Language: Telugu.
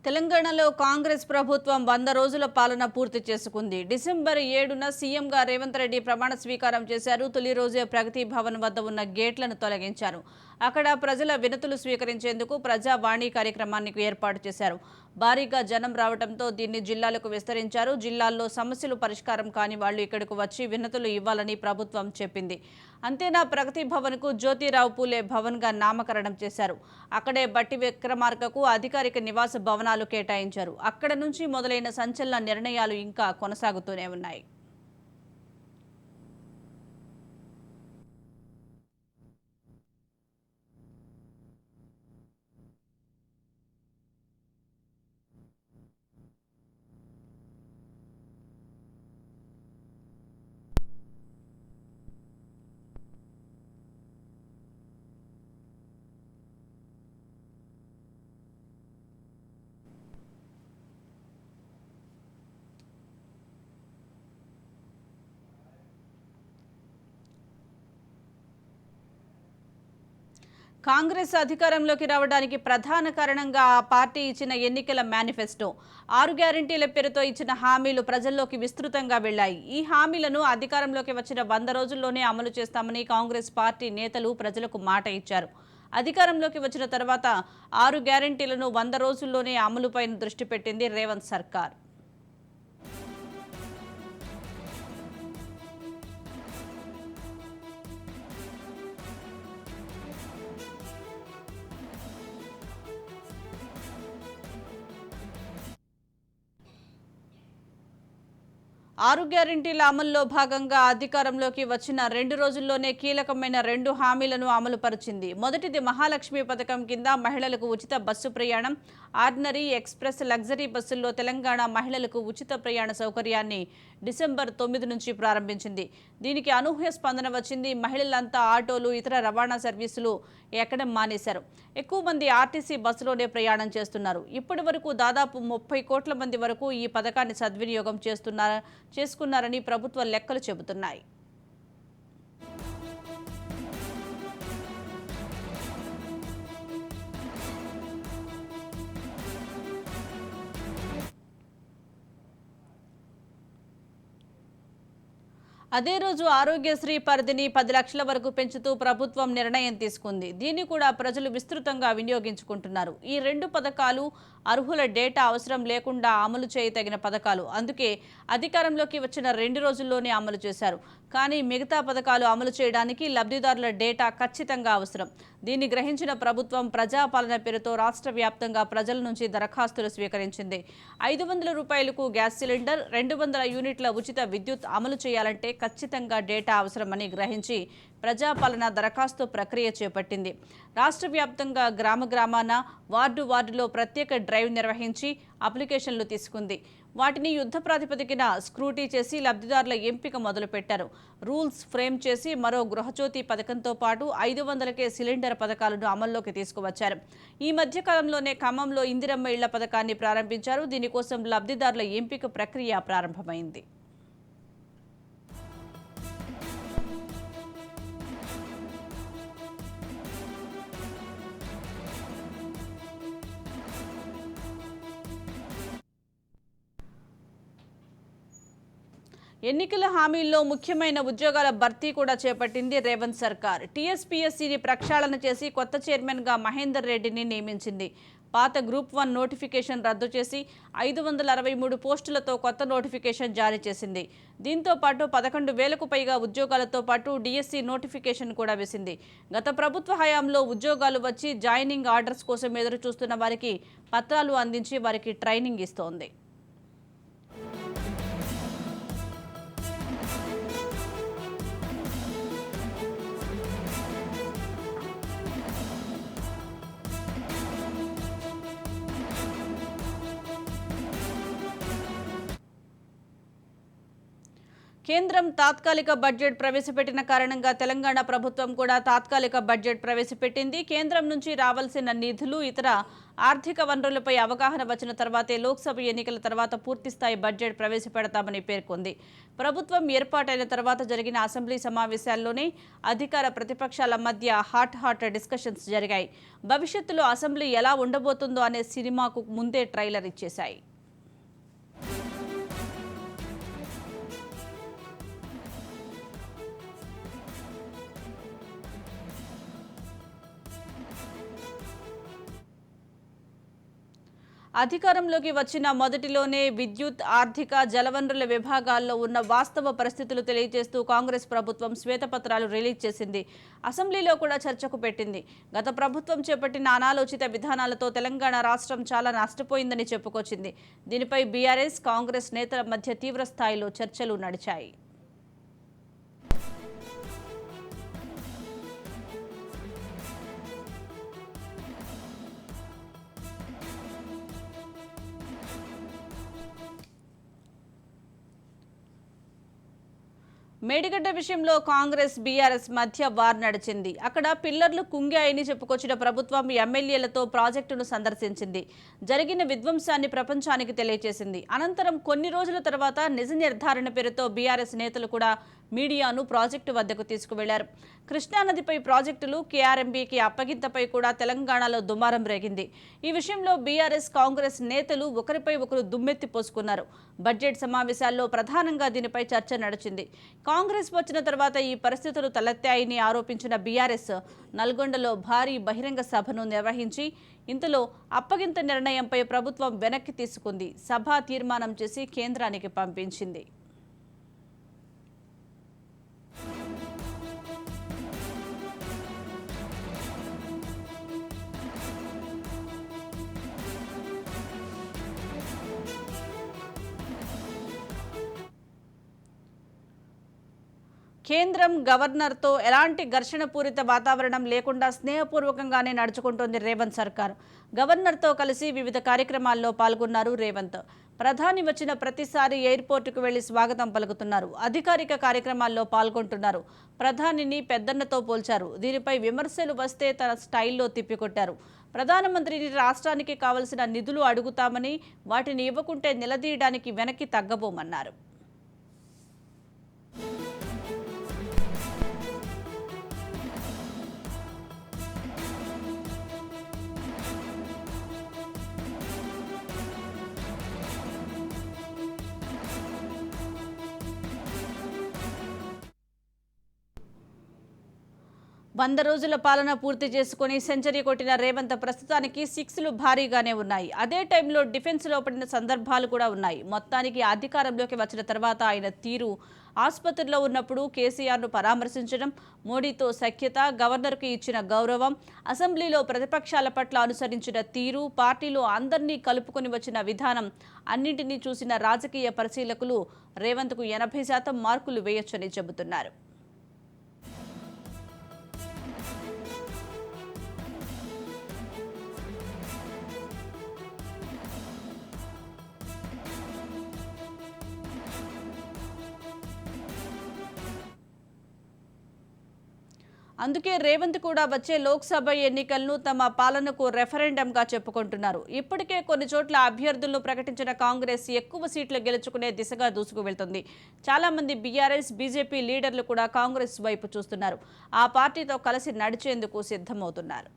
తెలంగాణలో కాంగ్రెస్ ప్రభుత్వం 100 రోజుల పాలన పూర్తి చేసుకుంది. డిసెంబర్ 7న సీఎంగా రేవంత్ రెడ్డి ప్రమాణ స్వీకారం చేశారు. తొలి రోజే ప్రగతి భవన్ వద్ద ఉన్న గేట్లను తొలగించారు. అక్కడ ప్రజల వినతులు స్వీకరించేందుకు ప్రజావాణి కార్యక్రమాన్ని ఏర్పాటు చేశారు. భారీగా జనం రావడంతో దీన్ని జిల్లాలకు విస్తరించారు. జిల్లాల్లో సమస్యలు పరిష్కారం కాని వాళ్లు ఇక్కడకు వచ్చి వినతులు ఇవ్వాలని ప్రభుత్వం చెప్పింది. అంతేనా, ప్రగతి భవన్కు జ్యోతిరావు పూలే భవన్గా నామకరణం చేశారు. అక్కడే బట్టి విక్రమార్కకు అధికారిక నివాస భవనాలు కేటాయించారు. అక్కడ నుంచి మొదలైన సంచలన నిర్ణయాలు ఇంకా కొనసాగుతూనే ఉన్నాయి. కాంగ్రెస్ అధికారంలోకి రావడానికి ప్రధాన కారణంగా ఆ పార్టీ ఇచ్చిన ఎన్నికల మేనిఫెస్టో. 6 గ్యారెంటీల పేరుతో ఇచ్చిన హామీలు ప్రజల్లోకి విస్తృతంగా వెళ్లాయి. ఈ హామీలను అధికారంలోకి వచ్చిన 100 రోజుల్లోనే అమలు చేస్తామని కాంగ్రెస్ పార్టీ నేతలు ప్రజలకు మాట ఇచ్చారు. అధికారంలోకి వచ్చిన తర్వాత 6 గ్యారెంటీలను 100 రోజుల్లోనే అమలుపై దృష్టి పెట్టింది రేవంత్ సర్కార్. ఆరు గ్యారెంటీల అమల్లో భాగంగా అధికారంలోకి వచ్చిన 2 రోజుల్లోనే కీలకమైన 2 హామీలను అమలుపరిచింది. మొదటిది మహాలక్ష్మి పథకం కింద మహిళలకు ఉచిత బస్సు ప్రయాణం. ఆర్డినరీ, ఎక్స్ప్రెస్, లగ్జరీ బస్సుల్లో తెలంగాణ మహిళలకు ఉచిత ప్రయాణ సౌకర్యాన్ని డిసెంబర్ 9 నుంచి ప్రారంభించింది. దీనికి అనూహ్య స్పందన వచ్చింది. మహిళలంతా ఆటోలు, ఇతర రవాణా సర్వీసులు ఎక్కడం మానేశారు. ఎక్కువ మంది ఆర్టీసీ బస్సులోనే ప్రయాణం చేస్తున్నారు. ఇప్పటి వరకు దాదాపు 30 కోట్ల మంది వరకు ఈ పథకాన్ని సద్వినియోగం చేసుకున్నారని ప్రభుత్వ లెక్కలు చెబుతున్నాయి. అదే రోజు ఆరోగ్యశ్రీ పరిధిని 10 లక్షల వరకు పెంచుతూ ప్రభుత్వం నిర్ణయం తీసుకుంది. దీన్ని కూడా ప్రజలు విస్తృతంగా వినియోగించుకుంటున్నారు. ఈ 2 పథకాలు అర్హుల డేటా అవసరం లేకుండా అమలు చేయతగిన పథకాలు. అందుకే అధికారంలోకి వచ్చిన 2 రోజుల్లోనే అమలు చేశారు. కానీ మిగతా పథకాలు అమలు చేయడానికి లబ్ధిదారుల డేటా ఖచ్చితంగా అవసరం. దీన్ని గ్రహించిన ప్రభుత్వం ప్రజాపాలన పేరుతో రాష్ట్ర వ్యాప్తంగా ప్రజల నుంచి దరఖాస్తులు స్వీకరించింది. 500 రూపాయలకు గ్యాస్ సిలిండర్, 200 యూనిట్ల ఉచిత విద్యుత్ అమలు చేయాలంటే ఖచ్చితంగా డేటా అవసరమని గ్రహించి ప్రజాపాలన దరఖాస్తు ప్రక్రియ చేపట్టింది. రాష్ట్ర వ్యాప్తంగా గ్రామాన, వార్డులో ప్రత్యేక డ్రైవ్ నిర్వహించి అప్లికేషన్లు తీసుకుంది. వాటిని యుద్ధ ప్రాతిపదికన స్క్రూటీ చేసి లబ్ధిదారుల ఎంపిక మొదలుపెట్టారు. రూల్స్ ఫ్రేమ్ చేసి మరో గృహజ్యోతి పథకంతో పాటు 500కే సిలిండర్ పథకాలను అమల్లోకి తీసుకువచ్చారు. ఈ మధ్య కాలంలోనే ఖమ్మంలో ఇందిరమ్మ ఇళ్ల పథకాన్ని ప్రారంభించారు. దీనికోసం లబ్ధిదారుల ఎంపిక ప్రక్రియ ప్రారంభమైంది. ఎన్నికల హామీల్లో ముఖ్యమైన ఉద్యోగాల భర్తీ కూడా చేపట్టింది రేవంత్ సర్కార్. టీఎస్పీఎస్సీని ప్రక్షాళన చేసి కొత్త చైర్మన్గా మహేందర్ రెడ్డిని నియమించింది. పాత గ్రూప్ 1 నోటిఫికేషన్ రద్దు చేసి 563 పోస్టులతో కొత్త నోటిఫికేషన్ జారీ చేసింది. దీంతో పాటు 11,000కు పైగా ఉద్యోగాలతో పాటు డిఎస్సి నోటిఫికేషన్ కూడా వేసింది. గత ప్రభుత్వ హయాంలో ఉద్యోగాలు వచ్చి జాయినింగ్ ఆర్డర్స్ కోసం ఎదురు చూస్తున్న వారికి పత్రాలు అందించి వారికి ట్రైనింగ్ ఇస్తోంది. కేంద్రం తాత్కాలిక బడ్జెట్ ప్రవేశపెట్టిన కారణంగా తెలంగాణ ప్రభుత్వం కూడా తాత్కాలిక బడ్జెట్ ప్రవేశపెట్టింది. కేంద్రం నుంచి రావాల్సిన నిధులు, ఇతర ఆర్థిక వనరులపై అవగాహన వచ్చిన తర్వాతే లోక్సభ ఎన్నికల తర్వాత పూర్తిస్థాయి బడ్జెట్ ప్రవేశపెడతామని పేర్కొంది. ప్రభుత్వం ఏర్పాటైన తర్వాత జరిగిన అసెంబ్లీ సమావేశాల్లోనే అధికార ప్రతిపక్షాల మధ్య హాట్ డిస్కషన్స్ జరిగాయి. భవిష్యత్తులో అసెంబ్లీ ఎలా ఉండబోతుందో అనే సినిమాకు ముందే ట్రైలర్ ఇచ్చేశాయి. అధికారంలోకి వచ్చిన మొదటిలోనే విద్యుత్, ఆర్థిక, జలవనరుల విభాగాల్లో ఉన్న వాస్తవ పరిస్థితులు తెలియజేస్తూ కాంగ్రెస్ ప్రభుత్వం శ్వేతపత్రాలు రిలీజ్ చేసింది. అసెంబ్లీలో కూడా చర్చకు పెట్టింది. గత ప్రభుత్వం చేపట్టిన అనాలోచిత విధానాలతో తెలంగాణ రాష్ట్రం చాలా నష్టపోయిందని చెప్పుకొచ్చింది. దీనిపై బీఆర్ఎస్, కాంగ్రెస్ నేతల మధ్య తీవ్ర స్థాయిలో చర్చలు నడిచాయి. మేడిగడ్డ విషయంలో కాంగ్రెస్, బీఆర్ఎస్ మధ్య వార్ నడిచింది. అక్కడ పిల్లర్లు కుంగాయని చెప్పుకొచ్చిన ప్రభుత్వం ఎమ్మెల్యేలతో ప్రాజెక్టును సందర్శించింది. జరిగిన విధ్వంసాన్ని ప్రపంచానికి తెలియజేసింది. అనంతరం కొన్ని రోజుల తర్వాత నిజ నిర్ధారణ పేరుతో బీఆర్ఎస్ నేతలు కూడా మీడియాను ప్రాజెక్టు వద్దకు తీసుకువెళ్లారు. కృష్ణానదిపై ప్రాజెక్టులు, కేఆర్ఎంబీకి అప్పగింతపై కూడా తెలంగాణలో దుమారం రేగింది. ఈ విషయంలో బీఆర్ఎస్, కాంగ్రెస్ నేతలు ఒకరిపై ఒకరు దుమ్మెత్తి పోసుకున్నారు. బడ్జెట్ సమావేశాల్లో ప్రధానంగా దీనిపై చర్చ నడిచింది. కాంగ్రెస్ వచ్చిన తర్వాత ఈ పరిస్థితులు తలెత్తాయని ఆరోపించిన బీఆర్ఎస్ నల్గొండలో భారీ బహిరంగ సభను నిర్వహించి ఇంతలో అప్పగింత నిర్ణయంపై ప్రభుత్వం వెనక్కి తీసుకుంది. సభ తీర్మానం చేసి కేంద్రానికి పంపించింది. కేంద్రం గవర్నర్తో ఎలాంటి ఘర్షణపూరిత వాతావరణం లేకుండా స్నేహపూర్వకంగానే నడుచుకుంటోంది రేవంత్ సర్కార్. గవర్నర్తో కలిసి వివిధ కార్యక్రమాల్లో పాల్గొన్నారు రేవంత్. ప్రధాని వచ్చిన ప్రతిసారి ఎయిర్పోర్టుకు వెళ్లి స్వాగతం పలుకుతున్నారు. అధికారిక కార్యక్రమాల్లో పాల్గొంటున్నారు. ప్రధానిని పెద్దన్నతో పోల్చారు. దీనిపై విమర్శలు వస్తే తన స్టైల్లో తిప్పికొట్టారు. ప్రధానమంత్రిని రాష్ట్రానికి కావలసిన నిధులు అడుగుతామని, వాటిని ఇవ్వకుంటే నిలదీయడానికి వెనక్కి తగ్గబోమన్నారు. వంద రోజుల పాలన పూర్తి చేసుకుని సెంచరీ కొట్టిన రేవంత్ ప్రస్తుతానికి సిక్స్లు భారీగానే ఉన్నాయి. అదే టైంలో డిఫెన్స్లో పడిన సందర్భాలు కూడా ఉన్నాయి. మొత్తానికి అధికారంలోకి వచ్చిన తర్వాత ఆయన తీరు, ఆసుపత్రిలో ఉన్నప్పుడు కేసీఆర్ను పరామర్శించడం, మోడీతో సఖ్యత, గవర్నర్కు ఇచ్చిన గౌరవం, అసెంబ్లీలో ప్రతిపక్షాల పట్ల అనుసరించిన తీరు, పార్టీలో అందరినీ కలుపుకొని వచ్చిన విధానం అన్నింటినీ చూసిన రాజకీయ పరిశీలకులు రేవంత్కు 80% మార్కులు వేయొచ్చని చెబుతున్నారు. అందుకే రేవంత్ కూడా వచ్చే లోక్సభ ఎన్నికలను తమ పాలనకు రెఫరెండంగా చెప్పుకుంటున్నారు. ఇప్పటికే కొన్ని చోట్ల అభ్యర్థులను ప్రకటించిన కాంగ్రెస్ ఎక్కువ సీట్లు గెలుచుకునే దిశగా దూసుకు వెళ్తుంది. చాలా మంది బీఆర్ఎస్, బీజేపీ లీడర్లు కూడా కాంగ్రెస్ వైపు చూస్తున్నారు. ఆ పార్టీతో కలిసి నడిచేందుకు సిద్ధమవుతున్నారు.